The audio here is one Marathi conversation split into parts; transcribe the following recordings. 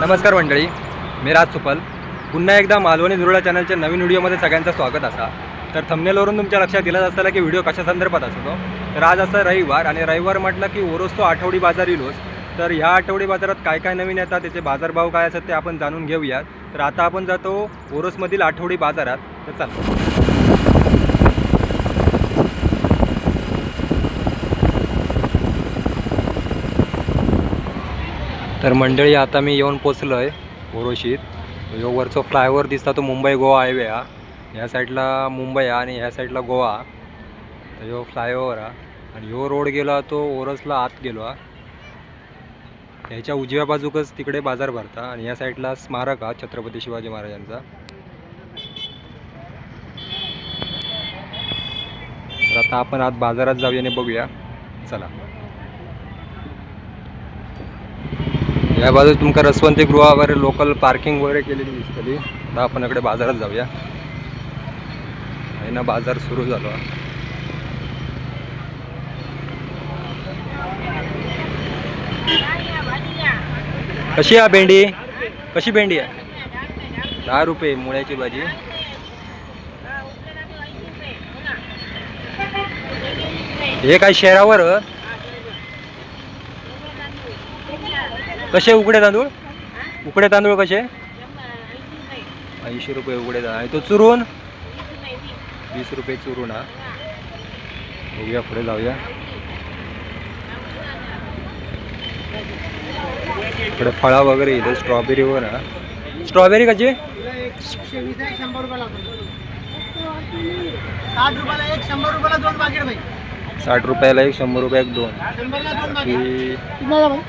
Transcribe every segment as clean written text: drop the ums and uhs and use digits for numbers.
नमस्कार मंडळी, मी राज सुपल. पुन्हा एकदा मालवणी धुरळा चॅनलच्या नवीन व्हिडिओमध्ये सगळ्यांचं स्वागत असा. तर थंबनेलवरून तुमच्या लक्षात दिला असताना की व्हिडिओ कशा संदर्भात असतो. तर आज असं रविवार आणि रविवार म्हटलं की ओरोसचा आठवडी बाजार येईलोच. तर ह्या आठवडी बाजारात काय काय नवीन येतात, त्याचे बाजारभाव काय असतात ते आपण जाणून घेऊयात. तर आता आपण जातो ओरोसमधील आठवडी बाजारात. तर चला. तर मंडळी, आता मी येऊन पोचलो आहे ओरोशीत. जो वरचा फ्लायओव्हर दिसता तो मुंबई गोवा हायवे हा. ह्या साईडला मुंबई हा आणि ह्या साईडला गोवा. तर ह्यो फ्लायओव्हर हा आणि ह्यो रोड गेला तो ओरोसला आत गेलो हा. ह्याच्या उजव्या बाजूकच तिकडे बाजार भरता आणि ह्या साईडला स्मारक हा छत्रपती शिवाजी महाराजांचा. तर आता आपण आत बाजारात जाऊया आणि बघूया. चला. या बाजूला तुमका रसवंती गृहावर लोकल पार्किंग वगैरे केलेली दिसतली. आता आपण इकडे बाजारात जाऊया. आहे ना, बाजार सुरू झाला. कशी आहे भेंडी? कशी भेंडी आहे? 10 रुपये मुळ्याची भाजी. हे काय शहरावर कसे उकडे तांदूळ? उकडे तांदूळ कसे? 80 रुपये उकडे तांदूळ. आणि तो चुरून 20 रुपये चुरून हा. बघूया, पुढे जाऊया. इकडे फळा वगैरे इथे स्ट्रॉबेरी वर हा. स्ट्रॉबेरी कशी? 100 रुपयाला 60 रुपयाला एक, 100 रुपयाला दोन पाकिट भाई. 60 रुपयाला एक, 100 रुपये एक दोन. 100 ला दोन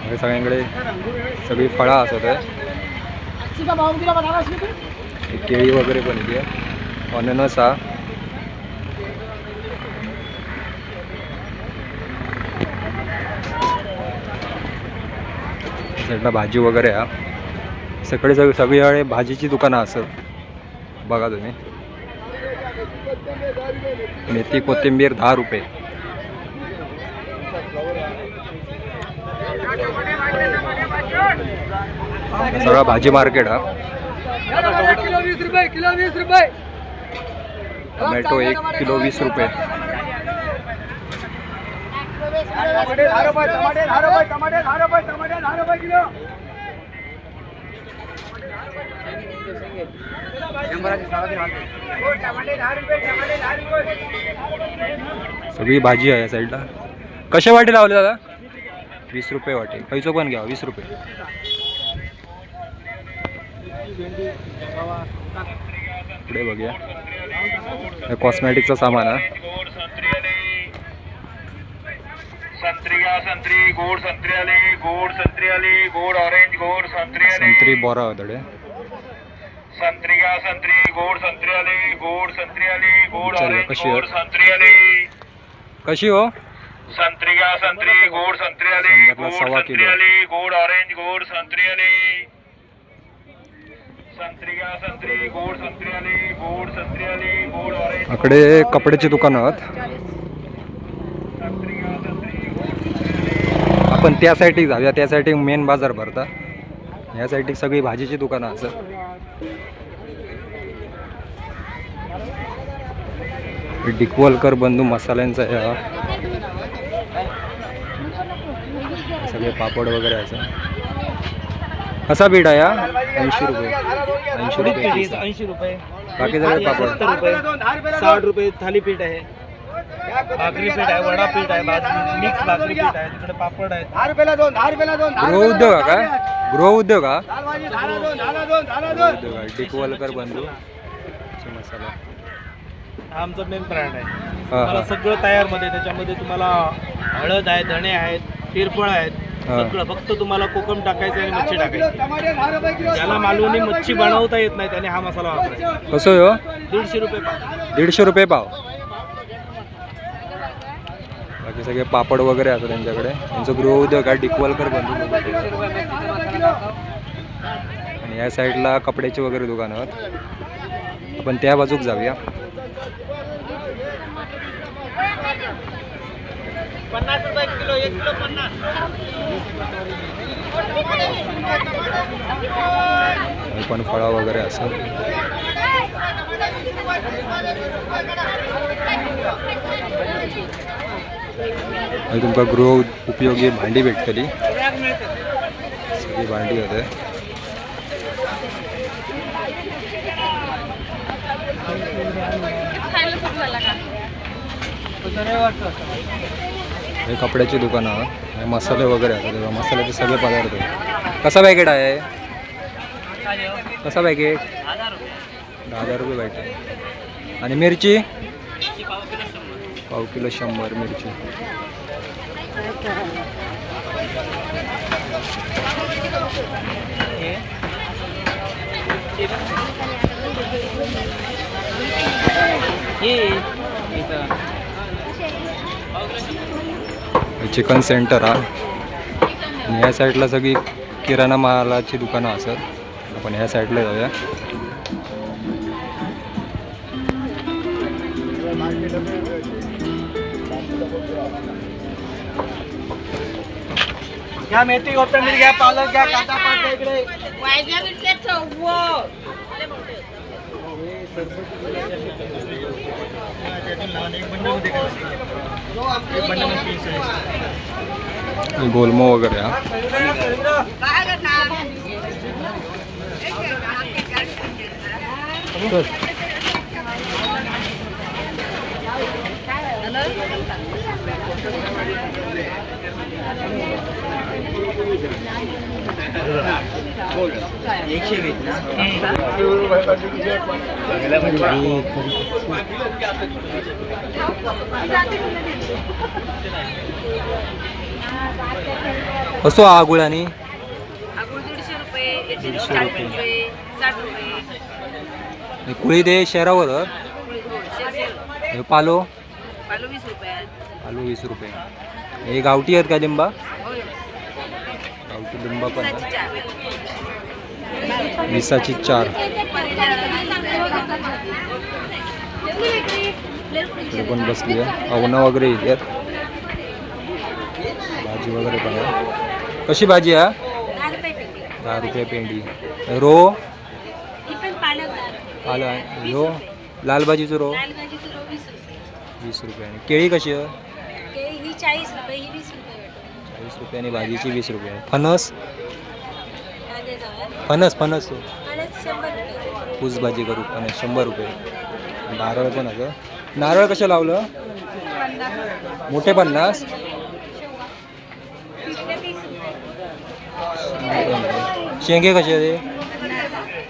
ही सगळ्यांकडे सगळी फळा असत आहे. केळी वगैरे पण इथे. अननस हा. साईडला भाजी वगैरे हा. सगळी भाजीची दुकानं असत. बघा तुम्ही. मेथी कोथिंबीर 10 रुपये. सगळा भाजी मार्केट हा. किलो 20 रुपये, किलो 20 रुपये. टोमॅटो 1 किलो 20 रुपये. टमाटे 10 रुपये, टमाटे 10 रुपये, टमाटे 10 रुपये, टमाटे 10 रुपये किलो. सगळी भाजी आहे या साईडला. कशा वाटे लावले दादा? 20 रुपये वाटे. पैसो पण घ्या, 20 रुपये. पुढे बघूया. कॉस्मॅटिकचा सामान हा. संत्री गोड संत्री आली, गोड ऑरेंज गोड संत्री आली. संत्री बोरा होतडे. संत्री गोड संत्री आली, गोड संत्री आली, गोड ऑरेंज कशी गोड संत्री आली. कशी हो? संत्री गोड संत्री आली, गोड संत्री आली, गोड ऑरेंज गोड संत्री आली. संत्री गोड संत्री आली, गोड संत्री आली, गोड ऑरेंज. इकडे कपड्याची दुकानं आहेत. आपण त्या साईडला जाऊया. त्या साईडला मेन बाजार भरता. या साईडला सगळी भाजीची दुकानं असत. डिकवलकर बंधू मसाल्यांचा सगळे पापड वगैरे असं. कसा बीट आहे हा? 80 रुपये. 80 रुपये. 80 रुपये. बाकी सगळे पापड 70 रुपये. 60 रुपये थालीपीठ आहे. भाकरी पीठ आहे, वडा पीठ आहे, मिक्स भाकरी पीठ आहे, तिकडे पापड आहे. 10 रुपयाला दोन, 10 रुपयाला दोन. गृहउद्योग हा काय? गृहउद्योग हा. दोन. डिकवलकर बंधू मसाला. हा आमचा मेन ब्रँड आहे. हा, तुम्हाला हा. सगळं तयार मध्ये. त्याच्यामध्ये तुम्हाला हळद आहे, धणे आहेत, तिरफळ आहेत. सगळं फक्त तुम्हाला कोकम टाकायचं आणि मच्छी टाकायची. ज्याला मालवणी मच्छी बनवता येत नाही त्याने हा मसाला वापरायचा. कसं हो? 150 रुपये पाव. 150 रुपये पाव. बाकी सगळे पापड वगैरे असतात त्यांच्याकडे. त्यांचं गृहउद्योग आहे डिकवलकर बंधू. आणि या साईडला कपड्याची वगैरे दुकानं आहेत. आपण त्या बाजूक जाऊया. 50 रुपये किलो, 1 किलो 50. हे पण फळं वगैरे असं. आणि तुमका गृह उपयोगी भांडी भेटतली. सगळी भांडी होते. हे कपड्याची दुकानं, हे मसाले वगैरे आहेत. तेव्हा मसाल्याचे सगळे पदार्थ आहेत. कसा पॅकेट आहे? कसा पॅकेट? 10 रुपये भेटते. आणि मिरची पाव किलो 100 मिरची. चिकन सेंटर हा. आणि ह्या साईडला सगळी किराणा मालाची दुकानं असतात. आपण ह्या साईडला जाऊया. घ्या मेथी कोथिंबीर घ्या, पालक घ्या, कांदा पात इकडे. गोलमो वगैरे हा. कसो हा आगुळ आणि आगुळ 150 रुपये, 140 रुपये, 60 रुपये. कुळी दे शहरावर. हे पालो पालो 20 रुपये. आलू 20 रुपये. हे गावठी आहेत का लिंबा? होय. गावठी लिंबा पण आहे. 4. 20ची 4. इकडे पण बसली आहे. अवनं वगैरे येतात. भाजी वगैरे पण आहे. कशी भाजी आहे? 10 रुपये पेंडी. रो आला रो लाल भाजीचं रो 20 रुपये. आणि केळी कशी आहे? ही 40 रुपये, ही 20 रुपये. 40 रुपये आणि भाजीची 20 रुपये. फणस फणस फणस पूस भाजी करू फणस 100 रुपये. नारळ पण आहे. नारळ कसं लावलं? मोठे 50. शेंगे कसे आहे?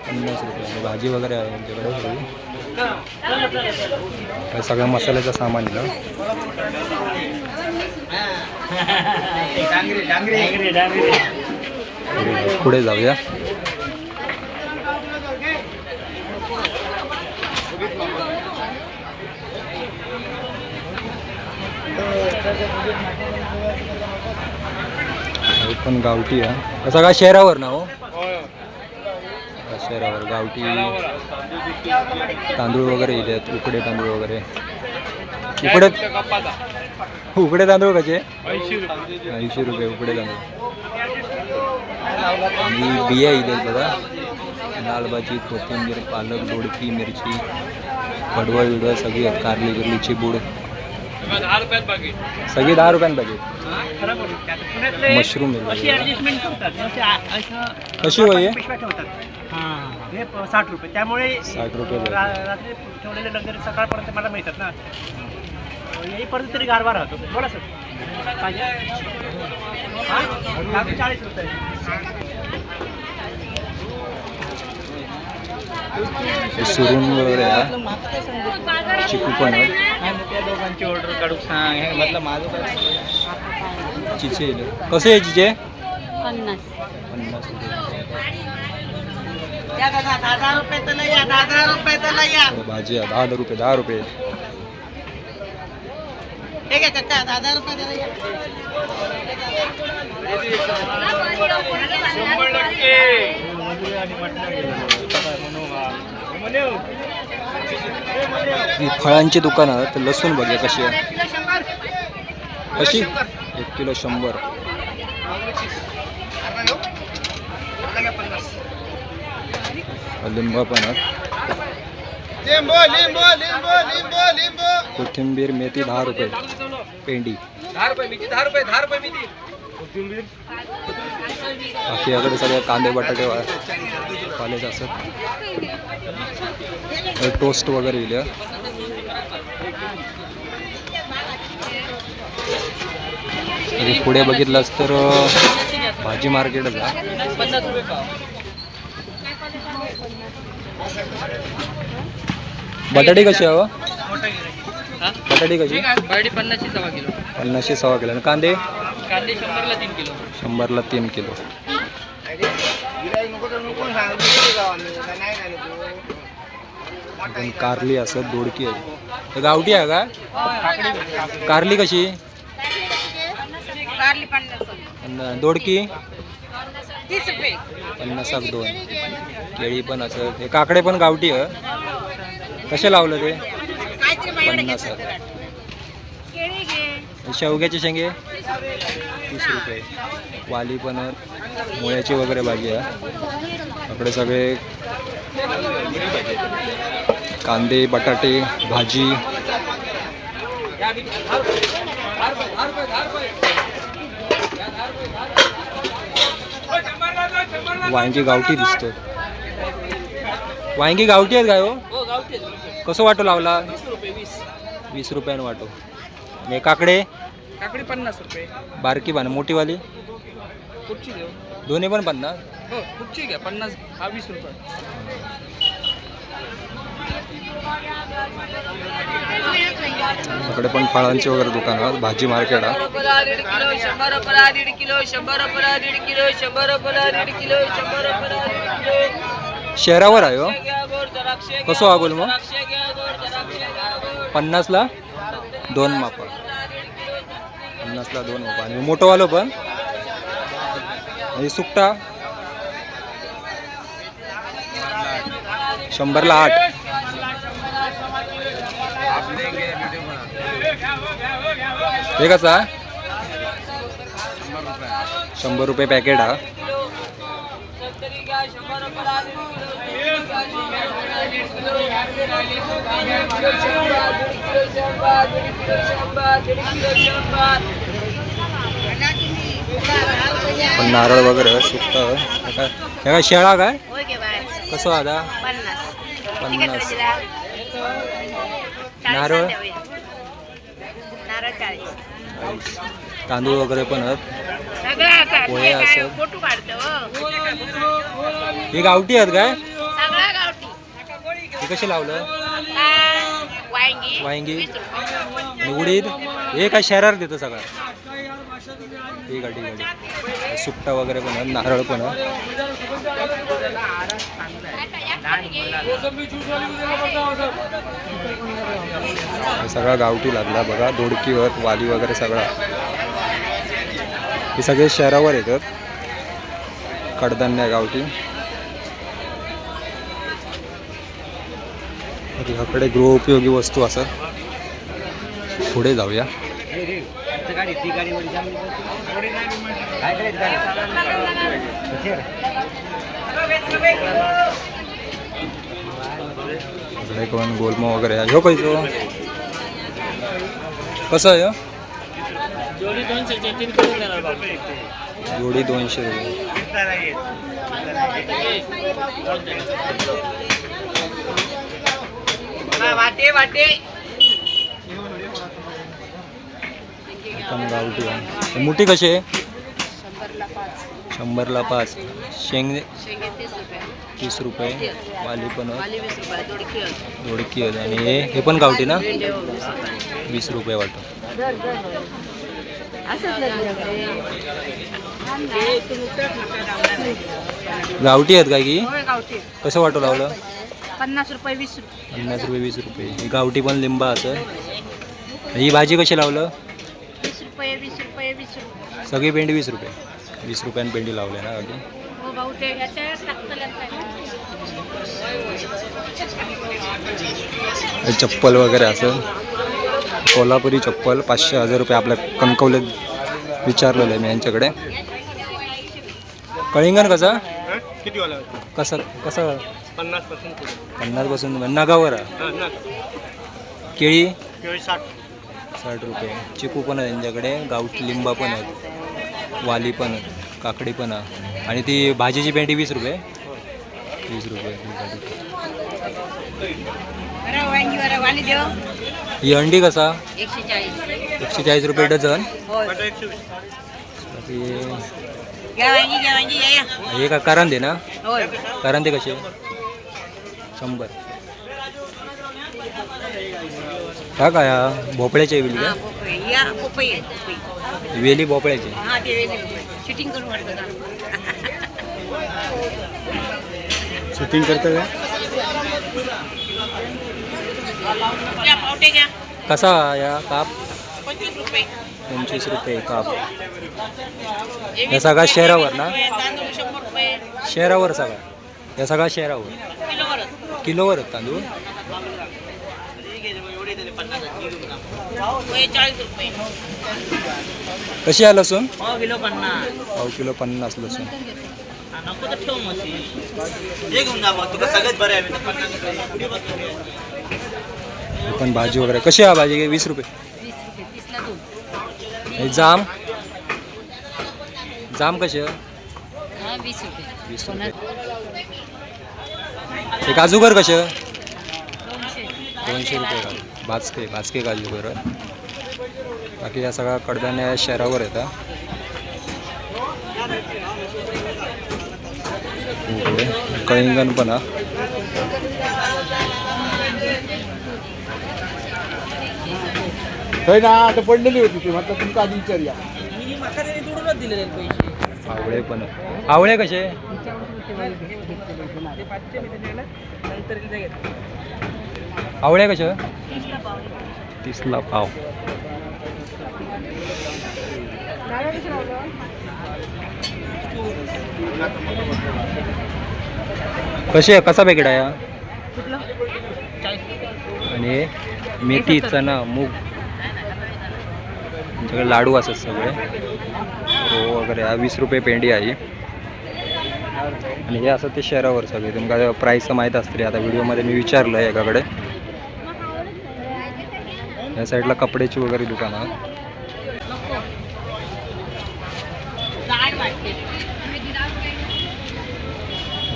50 रुपये. आणि भाजी वगैरे आहे आमच्याकडे सगळी. हे सगळं मसाल्याचं सामान आहे ना. पुढे जाऊया. पण गावठी आहे. कसा काय शहरावर ना हो? शहरावर गावठी तांदूळ वगैरे येतात. उकडे तांदूळ वगैरे. उकडे तांदूळ कसे? 80 रुपये उकडे तांदूळ. आणि बिया येतात बघा. लाल भाजी, कोथिंबीर, पालक, दोडकी, मिरची, पडवळ विडवळ सगळी आहेत. कारली गिरलीची बूड सगळी 10 रुपयांनी पाहिजे. मशरूम कशी होय? हे 60 रुपये. त्यामुळे 60 रुपये. रात्री ठेवलेले लंगर सकाळपर्यंत मला मिळतात ना. येईपर्यंत तरी गारवा राहतो. बोला सर. 40 रुपये. सुरून वगैरे आहे. चिकू पण आहे. त्या दोघांची ऑर्डर काढू सांग. म्हटलं माझं चिचे कसे आहे चिचे? 50. 50 रुपये. 10 रुपये तर या. 10 रुपये तर या. भाजी आहे 10 रुपये. 10 रुपये. ठीक आहे काका. 10 रुपये तर या. 100%. ही फळांची दुकानं. तर लसूण बघूया कशी आहे. कशी 1 किलो 100. लिंबू पण आहेत. कोथिंबीर मेथी 10 रुपये पेंडी. 10 रुपये मेथी, 10 रुपये, 10 रुपये मेथी. बाकी याकडे सगळे कांदे बटाटे कॉलेज असत. टोस्ट वगैरे इल्या. पुढे बघितलंच तर भाजी मार्केटच आहे. 50 रुपये पाव. बटाटी कशी आहे हो? बटाटी कशी? बटाटी 50 सव्वा किलो. 50 सव्वा किलो. आणि कांदे कांदे 100ला 3 किलो. 100ला 3 किलो. अजून कारली असत. दोडकी आहे. हे गावठी आहे का? कारली कशी? कारली 50. आणि दोडकी 30 रुपये. 50 2. केळी पण असत. हे काकडे पण गावठी आहे. कसे लावलं ते? काहीतरी माझ्याकडे 50. केळी घे. शेवग्याचे शेंगे 30 रुपये. वाली पण आहेत. मुळ्याची वगैरे भाजी आहे. आपले सगळे कांदे बटाटे भाजी. वांगी गावठी दिसतो. वांगी गावठी आहेत काय हो? हो गावठी. कसं वाटो लावला? 20 रुपये 20. 20 रुपयानं वाटो. आणि काकडे काकडी 50 रुपये. बारकी पण मोठीवाली कुठची देऊ? दोन्ही पण 50. हो कुठची घ्या 50. हा 20 रुपये. इकडे पण फळांचे वगैरे दुकान आहेत. भाजी मार्केट आहे. 100 रुपयाला 1.5 किलो, 100 रुपयाला 1.5 किलो, 100 रुपयाला 1.5 किलो, 100 रुपयाला 1.5 किलो, 100 रुपयाला 1.5 किलो. शहरावर आहे हो. घ्या गोड द्राक्षे घ्या. कसं वागोल मग? द्राक्षे घ्या गोड द्राक्षे घ्या गोड. 50ला 2 मापा. 50ला 2 मापा. आणि मोठंवालं पण. आणि सुकटा 100ला 8. हे कसा? 100 रुपये पॅकेट हा. संत्री घ्या 100 रुपयाला 1.5 पण नारळ वगैरे सुकट. हे काय शेळा काय? होय घे बाय. कसं आता? 50. 50. नारळ नारळ 40. तांदूळ वगैरे पण आहेत. सगळं पोहे असं. फोटो काढतो. ही गावठी आहेत काय? सगळं गावठी. हे कसे लावलं? वांगी वांगी 20 रुपये. आणि उडीद हे काय शहरात देतं सगळं. ठीक आहे ठीक आहे. सुकटा वगैरे पण आहेत. नारळ पण आहे. हे सगळा गावठी लागला बघा. दोडकीवर वाली वगैरे सगळा. हे सगळे शहरावर येतात. कडधान्य गावठी. ह्याकडे गृहोपयोगी वस्तू असतात. पुढे जाऊया. इकडे कोण गोलमा वगैरे आहे. ह्यो पैसो कसं आहे? जोडी 200 चे 3 किलो देणार बाबा. जोडी 200 रुपये. वाटे वाटे. पण गावठी आहे. मोठी कशी आहे? 100ला 5. शेंगे शेंगे 30 रुपये. 30 रुपये. वाली पण आहे. वाली 20 रुपये. दोडकी आहे. दोडकी आहे. आणि हे पण गावठी ना? भेंडे 20 रुपये. 20 रुपये वाटतं. गावठी आहेत काय की? होय गावठी. कसं वाटू लावलं? 50 रुपये 20 रुपये. 50 रुपये 20 रुपये. ही गावठी पण लिंबा असं. ही भाजी कशी लावलं? 20 रुपये 20 रुपये 20 रुपये. सगळी पेंडी 20 रुपये. 20 रुपयानं पेंडी लावले ना गावठी. हो भाऊ ते ह्याच्या टाकतल्यात काय. हे चप्पल वगैरे असं. कोल्हापुरी चप्पल 500-1000 रुपये आपल्या कणकवलीत विचारलेलं आहे मी यांच्याकडे. कळिंगण कसा किती वाला कसं कसं 50% 50पासून नगावर आहे. केळी 60. 60 रुपये. चिकू पण आहे त्यांच्याकडे, गावठी लिंबा पण आहेत, वाली पण आहे, काकडी पण आहे. आणि ती भाजीची पेंडी 20 रुपये. 20 रुपये. ही अंडी कसा 140 रुपये डझन. हे का करांदे ना, करांदे कसे 100. का काय भोपळ्याचे वेली का वेली भोपळ्याचे शूटिंग करतं का कसा या काप 25 रुपये काप. या सगळा शहरावर ना, शहरावर सगळा या सगळा शहरावर किलोवर आहेत तांदूळ. कशी आहे लसूण पाव किलो 50 लसूण. पण भाजी वगैरे कशी आहे भाजी 20 रुपये. जाम जाम कसे 20 रुपये. हे काजूगर कसे 200 रुपये. भाजके काजूगर. बाकी या सगळ्या कडधान्य शहरावर येतात. कळिंगण पण ना आता पडलेली होती ती म्हटलं तुमचा आधी विचारूया. आवळे पण आवळे कसे आवळे कसे 30ला पाव. कशी आहे कसा पॅकेट आहे आणि मेथी चणा मूग तुमच्याकडे लाडू असतात सगळे हो वगैरे. 20 रुपये पेंडी आहे. आणि हे असं ते शहरावर सगळे तुमका प्राईस माहीत असते. आता व्हिडिओमध्ये मी विचारलं आहे एकाकडे. या साईडला कपड्याची वगैरे दुकानं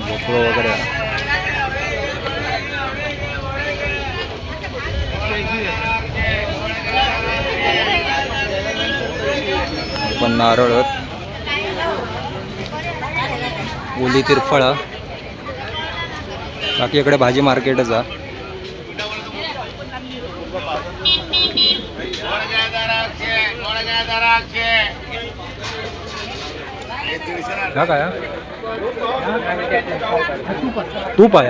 भोपळं वगैरे पण नारळ ओली तिरफळा. बाकी इकडे भाजी मार्केटच आहे. काय तूप आहे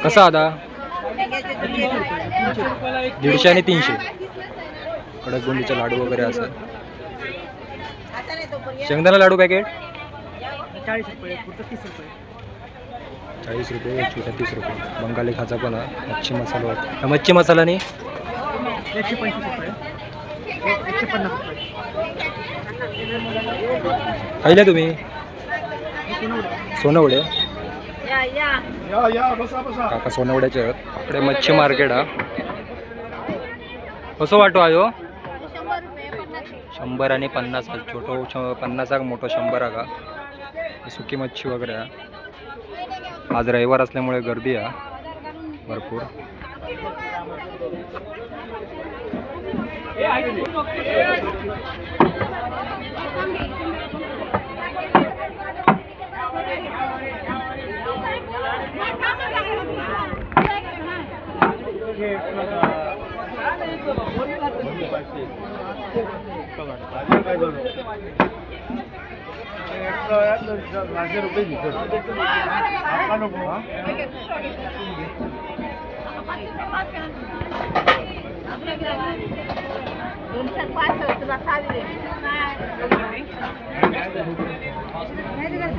कसा आता 150 आणि 300. कडक बुंदीचे लाडू वगैरे असतात. शेंगदाणा लाडू पॅकेट 40 रुपये छोटा 30 रुपये. बंगाली खाजा पण मच्छी मसाला. मच्छी मसाला नाही 125 रुपये 150 रुपये. खायला तुम्ही सोनवडे काका सोनवड्याचे आहेत. इकडे मच्छी मार्केट हा कसं वाटो आयो 100 आणि 50. छोटो 50 मोठं 100 का. सुकी मच्छी वगैरे आहे. आज रविवार असल्यामुळे गर्दी आहे भरपूर.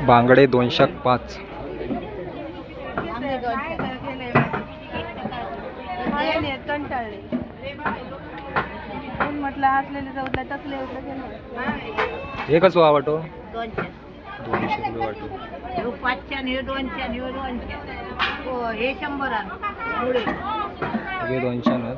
बांगडे 205. म्हटलं असलेले जाऊला तसले हे कसं वाटो 200 200 रुपये वाटो. हे 500 आणि हे 200 आणि हे 200 हो हे 100 आण मुळे हे 200 ना.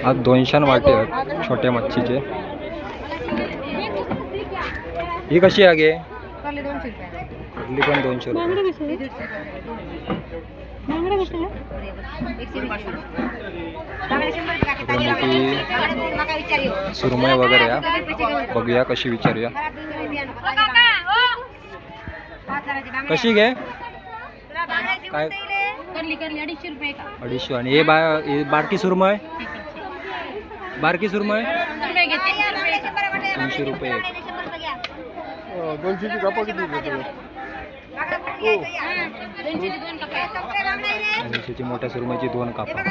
आज 200 वाटे आहेत छोट्या मच्छीचे. ही कशी आहे गे? कारले 200 रुपये कुठली पण 200 रुपये. सुरमई वगैरे या बघूया कशी विचारूया. कशी घे काय? 250 रुपये का 250. आणि हे बारकी सुरमई बारकी सुरमई 300 रुपये. 200ची कापा किती घेतो? 200ची मोठ्या सुरमईची 2 कापा.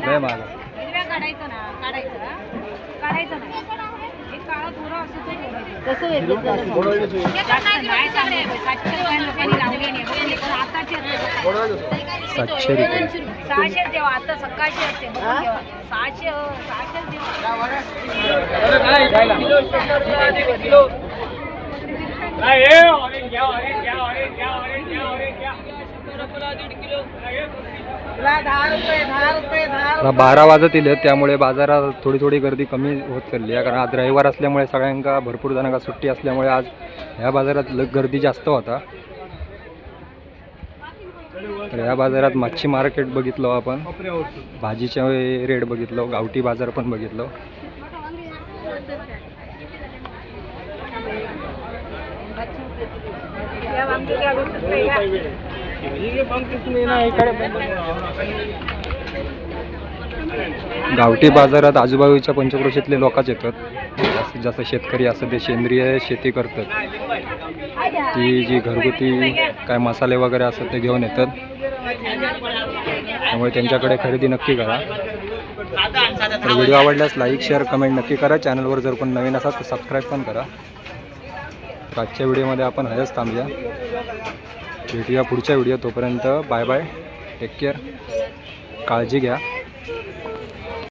लय महाग. काढायचं ना काढायचं ना एक काळा थोडा असं कसं बोलवायचं. 700 रुपये. 600 देवा आता सकाळची असते बघून घेवा. 600 आता 12 वाजत येईल त्यामुळे बाजारात थोडी थोडी गर्दी कमी होत चालली आहे. कारण आज रविवार असल्यामुळे सगळ्यांका भरपूर जणांना सुट्टी असल्यामुळे आज ह्या बाजारात गर्दी जास्त होता. तर ह्या बाजारात मच्छी मार्केट बघितलं आपण, भाजीचे रेट बघितलं, गावठी बाजार पण बघितलं. गावठी बाजारात आजूबाजूच्या पंचक्रोशीतले लोकच येतात. जास्तीत जास्त शेतकरी असं ते सेंद्रिय शेती करतात. ती जी घरगुती काय मसाले वगैरे असतात ते घेऊन येतात. त्यामुळे त्यांच्याकडे खरेदी नक्की करा. तर व्हिडिओ आवडल्यास लाईक शेअर कमेंट नक्की करा. चॅनलवर जर कोण नवीन असाल तर सबस्क्राईब पण करा. तर आजच्या व्हिडिओमध्ये आपण हयच थांबूया. भेटूया पुढच्या व्हिडिओ. तोपर्यंत बाय बाय. Take care. काळजी घ्या.